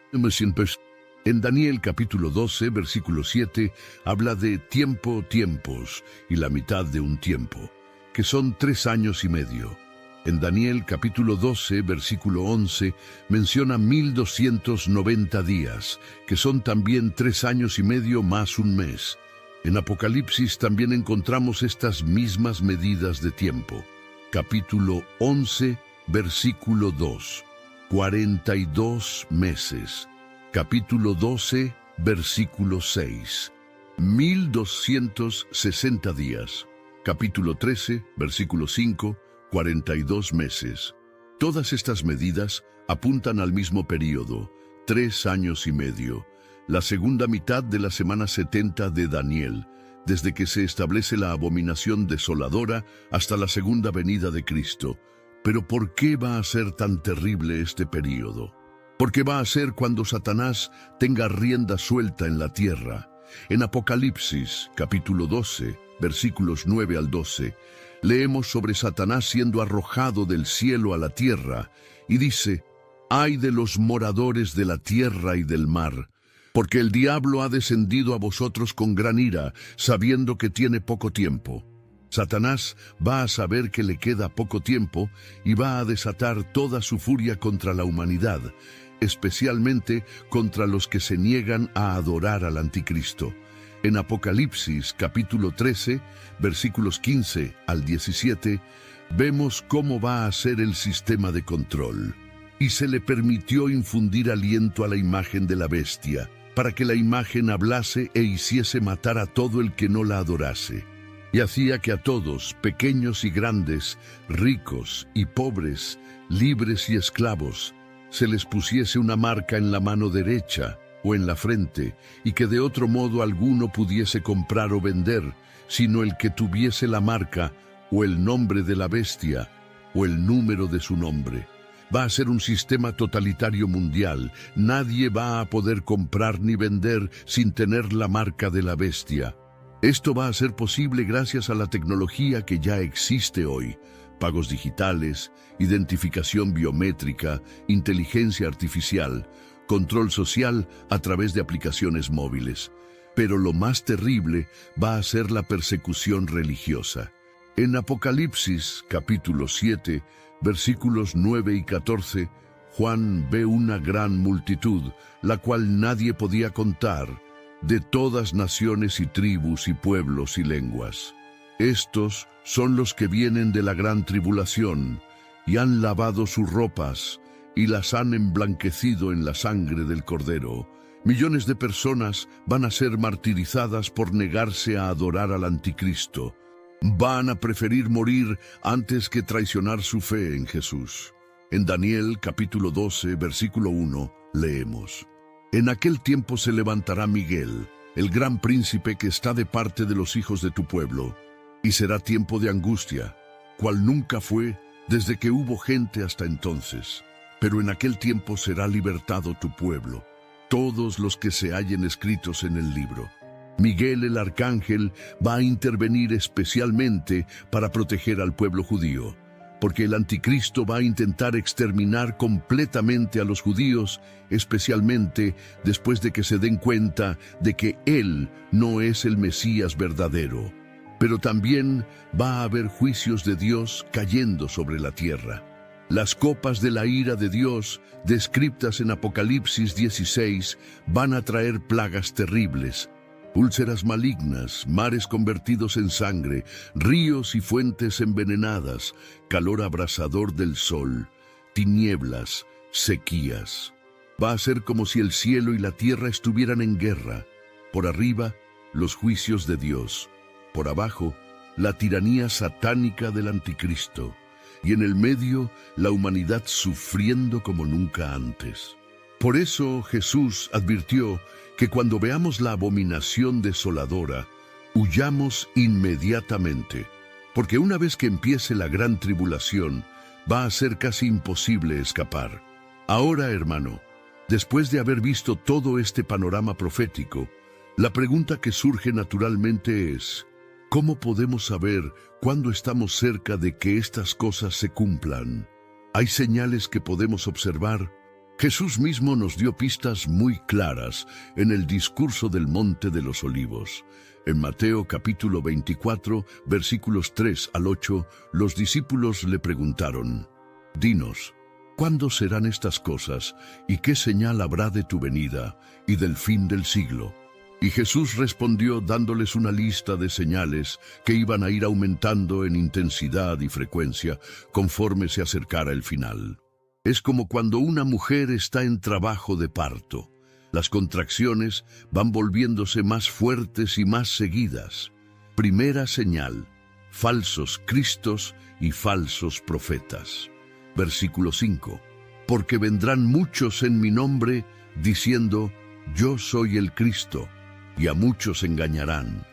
En Daniel capítulo 12, versículo 7, habla de tiempos y la mitad de un tiempo, que son 3 años y medio. En Daniel capítulo 12, versículo 11, menciona 1290 días, que son también 3 años y medio más un mes. En Apocalipsis también encontramos estas mismas medidas de tiempo. Capítulo 11, versículo 2, 42 meses. Capítulo 12, versículo 6, 1260 días. Capítulo 13, versículo 5, 42 meses. Todas estas medidas apuntan al mismo período, 3 años y medio, la segunda mitad de la semana 70 de Daniel, desde que se establece la abominación desoladora hasta la segunda venida de Cristo. Pero ¿por qué va a ser tan terrible este período? Porque va a ser cuando Satanás tenga rienda suelta en la tierra. En Apocalipsis, capítulo 12, versículos 9 al 12, leemos sobre Satanás siendo arrojado del cielo a la tierra, y dice: «Ay de los moradores de la tierra y del mar, porque el diablo ha descendido a vosotros con gran ira, sabiendo que tiene poco tiempo». Satanás va a saber que le queda poco tiempo y va a desatar toda su furia contra la humanidad, especialmente contra los que se niegan a adorar al anticristo. En Apocalipsis capítulo 13, versículos 15 al 17, vemos cómo va a ser el sistema de control. Y se le permitió infundir aliento a la imagen de la bestia, para que la imagen hablase e hiciese matar a todo el que no la adorase. Y hacía que a todos, pequeños y grandes, ricos y pobres, libres y esclavos, se les pusiese una marca en la mano derecha o en la frente, y que de otro modo alguno pudiese comprar o vender, sino el que tuviese la marca o el nombre de la bestia o el número de su nombre. Va a ser un sistema totalitario mundial. Nadie va a poder comprar ni vender sin tener la marca de la bestia. Esto va a ser posible gracias a la tecnología que ya existe hoy: pagos digitales, identificación biométrica, inteligencia artificial, control social a través de aplicaciones móviles. Pero lo más terrible va a ser la persecución religiosa. En Apocalipsis, capítulo 7, versículos 9 y 14, Juan ve una gran multitud, la cual nadie podía contar, de todas naciones y tribus y pueblos y lenguas. Estos son los que vienen de la gran tribulación, y han lavado sus ropas, y las han emblanquecido en la sangre del Cordero. Millones de personas van a ser martirizadas por negarse a adorar al anticristo. Van a preferir morir antes que traicionar su fe en Jesús. En Daniel capítulo 12, versículo 1, leemos: «En aquel tiempo se levantará Miguel, el gran príncipe que está de parte de los hijos de tu pueblo, y será tiempo de angustia, cual nunca fue desde que hubo gente hasta entonces. Pero en aquel tiempo será libertado tu pueblo, todos los que se hallen escritos en el libro». Miguel el arcángel va a intervenir especialmente para proteger al pueblo judío, porque el anticristo va a intentar exterminar completamente a los judíos, especialmente después de que se den cuenta de que él no es el Mesías verdadero. Pero también va a haber juicios de Dios cayendo sobre la tierra. Las copas de la ira de Dios, descritas en Apocalipsis 16, van a traer plagas terribles: úlceras malignas, mares convertidos en sangre, ríos y fuentes envenenadas, calor abrasador del sol, tinieblas, sequías. Va a ser como si el cielo y la tierra estuvieran en guerra. Por arriba, los juicios de Dios; por abajo, la tiranía satánica del anticristo; y en el medio, la humanidad sufriendo como nunca antes. Por eso Jesús advirtió que cuando veamos la abominación desoladora, huyamos inmediatamente, porque una vez que empiece la gran tribulación, va a ser casi imposible escapar. Ahora, hermano, después de haber visto todo este panorama profético, la pregunta que surge naturalmente es: ¿cómo podemos saber cuándo estamos cerca de que estas cosas se cumplan? ¿Hay señales que podemos observar? Jesús mismo nos dio pistas muy claras en el discurso del Monte de los Olivos. En Mateo capítulo 24, versículos 3 al 8, los discípulos le preguntaron: «Dinos, ¿cuándo serán estas cosas, y qué señal habrá de tu venida y del fin del siglo?». Y Jesús respondió dándoles una lista de señales que iban a ir aumentando en intensidad y frecuencia conforme se acercara el final. Es como cuando una mujer está en trabajo de parto. Las contracciones van volviéndose más fuertes y más seguidas. Primera señal: falsos cristos y falsos profetas. Versículo 5. Porque vendrán muchos en mi nombre, diciendo: yo soy el Cristo, y a muchos engañarán.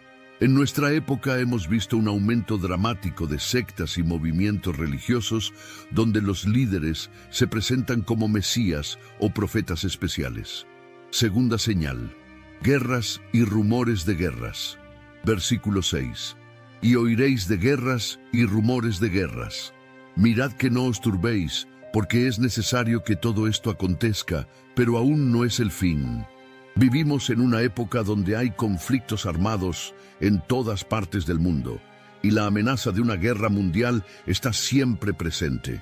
En nuestra época hemos visto un aumento dramático de sectas y movimientos religiosos donde los líderes se presentan como mesías o profetas especiales. Segunda señal: guerras y rumores de guerras. Versículo 6. Y oiréis de guerras y rumores de guerras. Mirad que no os turbéis, porque es necesario que todo esto acontezca, pero aún no es el fin. Vivimos en una época donde hay conflictos armados en todas partes del mundo, y la amenaza de una guerra mundial está siempre presente.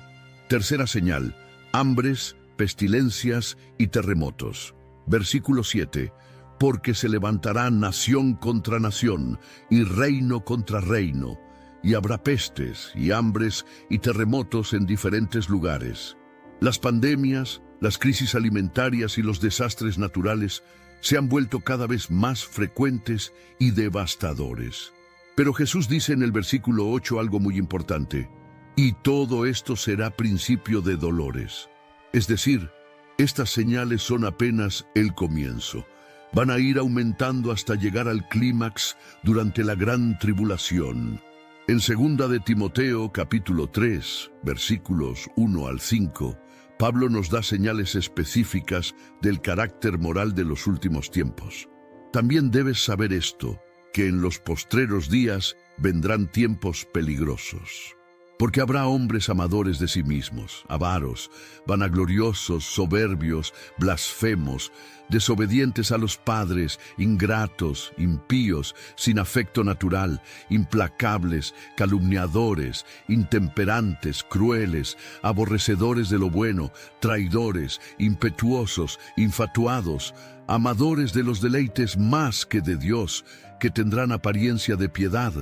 Tercera señal: hambres, pestilencias y terremotos. Versículo 7. Porque se levantará nación contra nación, y reino contra reino, y habrá pestes, y hambres, y terremotos en diferentes lugares. Las pandemias, las crisis alimentarias y los desastres naturales se han vuelto cada vez más frecuentes y devastadores. Pero Jesús dice en el versículo 8 algo muy importante: y todo esto será principio de dolores. Es decir, estas señales son apenas el comienzo. Van a ir aumentando hasta llegar al clímax durante la gran tribulación. En 2 de Timoteo, capítulo 3, versículos 1 al 5, Pablo nos da señales específicas del carácter moral de los últimos tiempos. También debes saber esto, que en los postreros días vendrán tiempos peligrosos. Porque habrá hombres amadores de sí mismos, avaros, vanagloriosos, soberbios, blasfemos, desobedientes a los padres, ingratos, impíos, sin afecto natural, implacables, calumniadores, intemperantes, crueles, aborrecedores de lo bueno, traidores, impetuosos, infatuados, amadores de los deleites más que de Dios, que tendrán apariencia de piedad,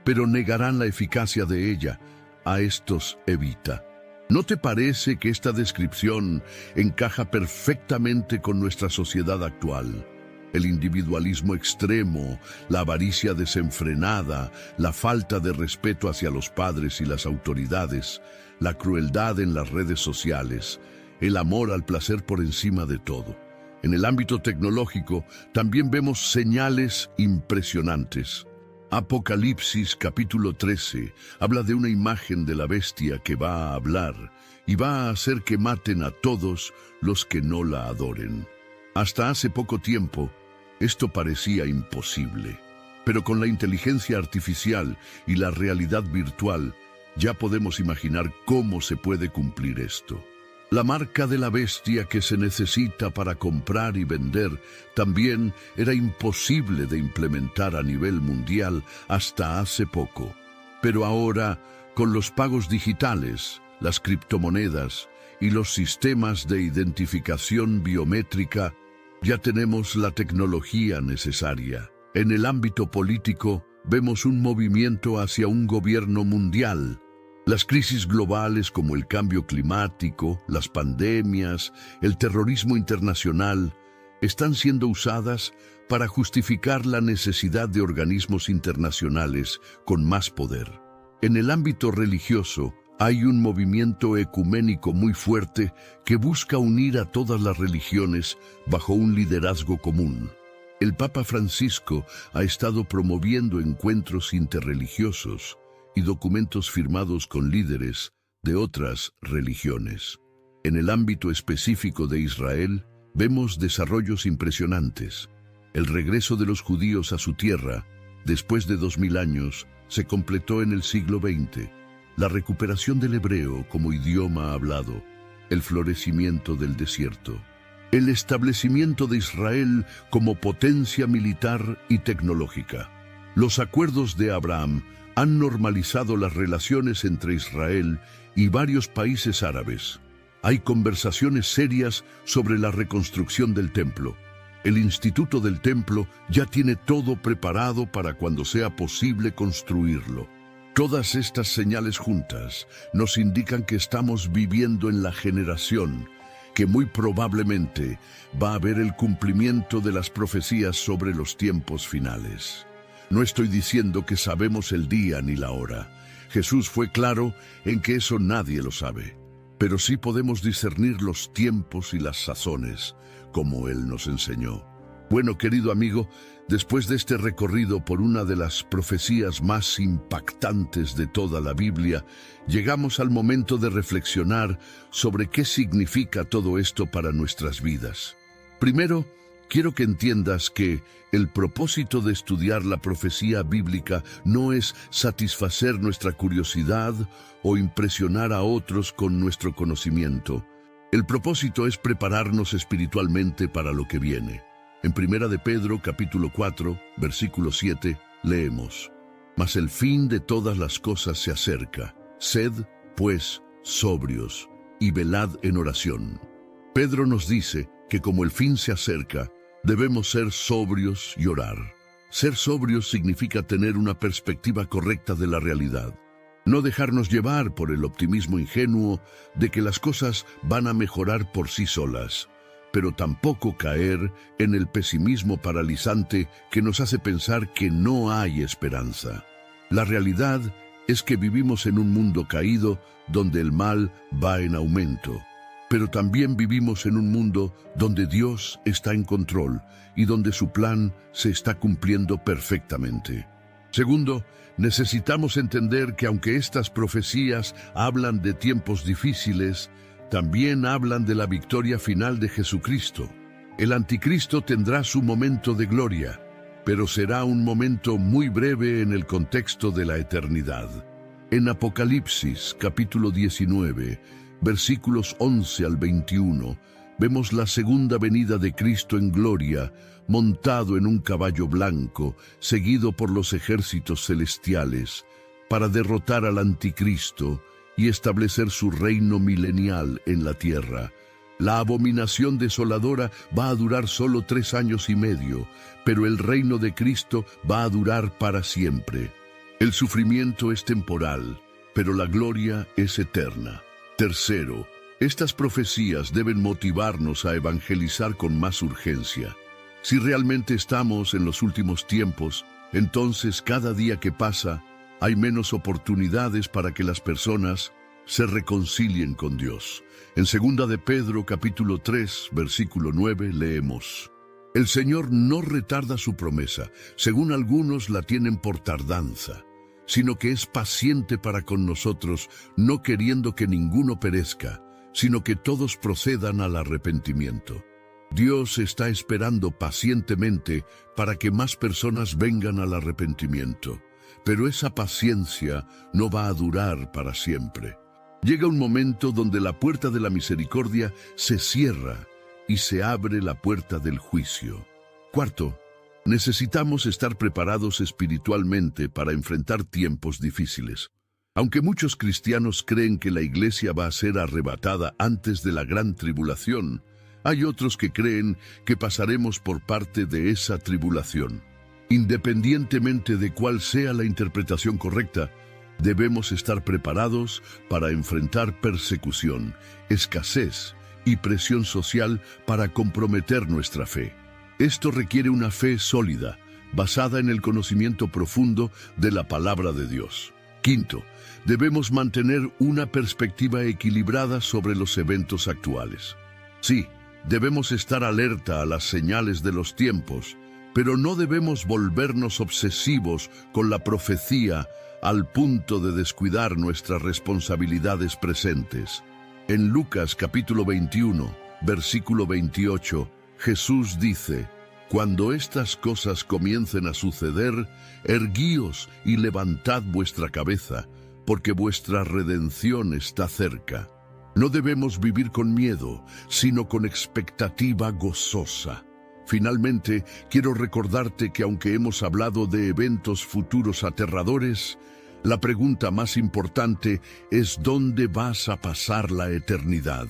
pero negarán la eficacia de ella. A estos evita. ¿No te parece que esta descripción encaja perfectamente con nuestra sociedad actual? El individualismo extremo, la avaricia desenfrenada, la falta de respeto hacia los padres y las autoridades, la crueldad en las redes sociales, el amor al placer por encima de todo. En el ámbito tecnológico también vemos señales impresionantes. Apocalipsis capítulo 13 habla de una imagen de la bestia que va a hablar y va a hacer que maten a todos los que no la adoren. Hasta hace poco tiempo, esto parecía imposible, pero con la inteligencia artificial y la realidad virtual, ya podemos imaginar cómo se puede cumplir esto. La marca de la bestia que se necesita para comprar y vender también era imposible de implementar a nivel mundial hasta hace poco. Pero ahora, con los pagos digitales, las criptomonedas y los sistemas de identificación biométrica, ya tenemos la tecnología necesaria. En el ámbito político, vemos un movimiento hacia un gobierno mundial. Las crisis globales como el cambio climático, las pandemias, el terrorismo internacional, están siendo usadas para justificar la necesidad de organismos internacionales con más poder. En el ámbito religioso, hay un movimiento ecuménico muy fuerte que busca unir a todas las religiones bajo un liderazgo común. El Papa Francisco ha estado promoviendo encuentros interreligiosos y documentos firmados con líderes de otras religiones. En el ámbito específico de Israel, vemos desarrollos impresionantes. El regreso de los judíos a su tierra, después de 2000 años, se completó en el siglo XX. La recuperación del hebreo como idioma hablado, el florecimiento del desierto, el establecimiento de Israel como potencia militar y tecnológica. Los acuerdos de Abraham han normalizado las relaciones entre Israel y varios países árabes. Hay conversaciones serias sobre la reconstrucción del templo. El Instituto del Templo ya tiene todo preparado para cuando sea posible construirlo. Todas estas señales juntas nos indican que estamos viviendo en la generación que muy probablemente va a ver el cumplimiento de las profecías sobre los tiempos finales. No estoy diciendo que sabemos el día ni la hora. Jesús fue claro en que eso nadie lo sabe. Pero sí podemos discernir los tiempos y las sazones, como Él nos enseñó. Bueno, querido amigo, después de este recorrido por una de las profecías más impactantes de toda la Biblia, llegamos al momento de reflexionar sobre qué significa todo esto para nuestras vidas. Primero, quiero que entiendas que el propósito de estudiar la profecía bíblica no es satisfacer nuestra curiosidad o impresionar a otros con nuestro conocimiento. El propósito es prepararnos espiritualmente para lo que viene. En 1 de Pedro, capítulo 4, versículo 7, leemos: «Mas el fin de todas las cosas se acerca. Sed, pues, sobrios, y velad en oración». Pedro nos dice que como el fin se acerca, debemos ser sobrios y orar. Ser sobrios significa tener una perspectiva correcta de la realidad. No dejarnos llevar por el optimismo ingenuo de que las cosas van a mejorar por sí solas, pero tampoco caer en el pesimismo paralizante que nos hace pensar que no hay esperanza. La realidad es que vivimos en un mundo caído donde el mal va en aumento, pero también vivimos en un mundo donde Dios está en control y donde su plan se está cumpliendo perfectamente. Segundo, necesitamos entender que aunque estas profecías hablan de tiempos difíciles, también hablan de la victoria final de Jesucristo. El anticristo tendrá su momento de gloria, pero será un momento muy breve en el contexto de la eternidad. En Apocalipsis, capítulo 19, versículos 11 al 21, vemos la segunda venida de Cristo en gloria, montado en un caballo blanco, seguido por los ejércitos celestiales, para derrotar al anticristo y establecer su reino milenial en la tierra. La abominación desoladora va a durar solo 3 años y medio, pero el reino de Cristo va a durar para siempre. El sufrimiento es temporal, pero la gloria es eterna. Tercero, estas profecías deben motivarnos a evangelizar con más urgencia. Si realmente estamos en los últimos tiempos, entonces cada día que pasa, hay menos oportunidades para que las personas se reconcilien con Dios. En 2 de Pedro, capítulo 3, versículo 9, leemos: «El Señor no retarda su promesa, según algunos la tienen por tardanza, sino que es paciente para con nosotros, no queriendo que ninguno perezca, sino que todos procedan al arrepentimiento». Dios está esperando pacientemente para que más personas vengan al arrepentimiento. Pero esa paciencia no va a durar para siempre. Llega un momento donde la puerta de la misericordia se cierra y se abre la puerta del juicio. Cuarto, necesitamos estar preparados espiritualmente para enfrentar tiempos difíciles. Aunque muchos cristianos creen que la iglesia va a ser arrebatada antes de la gran tribulación, hay otros que creen que pasaremos por parte de esa tribulación. Independientemente de cuál sea la interpretación correcta, debemos estar preparados para enfrentar persecución, escasez y presión social para comprometer nuestra fe. Esto requiere una fe sólida, basada en el conocimiento profundo de la palabra de Dios. Quinto, debemos mantener una perspectiva equilibrada sobre los eventos actuales. Sí, debemos estar alerta a las señales de los tiempos, pero no debemos volvernos obsesivos con la profecía al punto de descuidar nuestras responsabilidades presentes. En Lucas capítulo 21, versículo 28, Jesús dice: «Cuando estas cosas comiencen a suceder, erguíos y levantad vuestra cabeza, porque vuestra redención está cerca». No debemos vivir con miedo, sino con expectativa gozosa. Finalmente, quiero recordarte que aunque hemos hablado de eventos futuros aterradores, la pregunta más importante es ¿dónde vas a pasar la eternidad?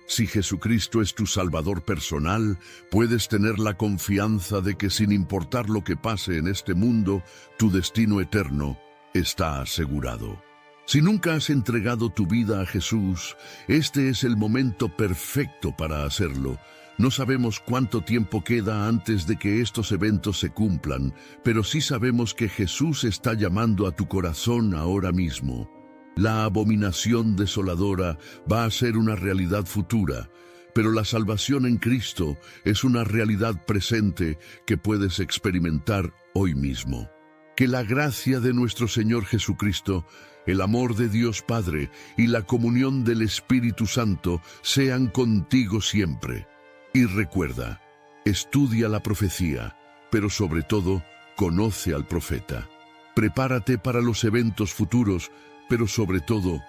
Si Jesucristo es tu Salvador personal, puedes tener la confianza de que sin importar lo que pase en este mundo, tu destino eterno está asegurado. Si nunca has entregado tu vida a Jesús, este es el momento perfecto para hacerlo. No sabemos cuánto tiempo queda antes de que estos eventos se cumplan, pero sí sabemos que Jesús está llamando a tu corazón ahora mismo. La abominación desoladora va a ser una realidad futura, pero la salvación en Cristo es una realidad presente que puedes experimentar hoy mismo. Que la gracia de nuestro Señor Jesucristo, el amor de Dios Padre y la comunión del Espíritu Santo sean contigo siempre. Y recuerda, estudia la profecía, pero sobre todo, conoce al profeta. Prepárate para los eventos futuros, pero sobre todo,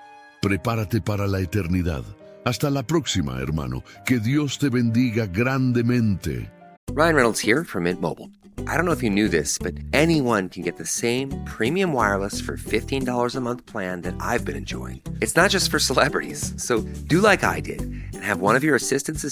prepárate para la eternidad. Hasta la próxima, hermano. Que Dios te bendiga grandemente. Ryan Reynolds here from Mint Mobile. I don't know if you knew this, but anyone can get the same premium wireless for $15 a month plan that I've been enjoying. It's not just for celebrities. So do like I did and have one of your assistants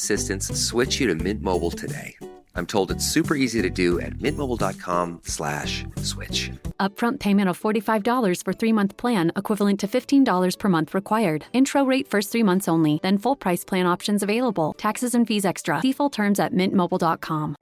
switch you to Mint Mobile today. I'm told it's super easy to do at mintmobile.com/switch. Upfront payment of $45 for 3-month plan, equivalent to $15 per month required. Intro rate first 3 months only, then full price plan options available. Taxes and fees extra. See full terms at mintmobile.com.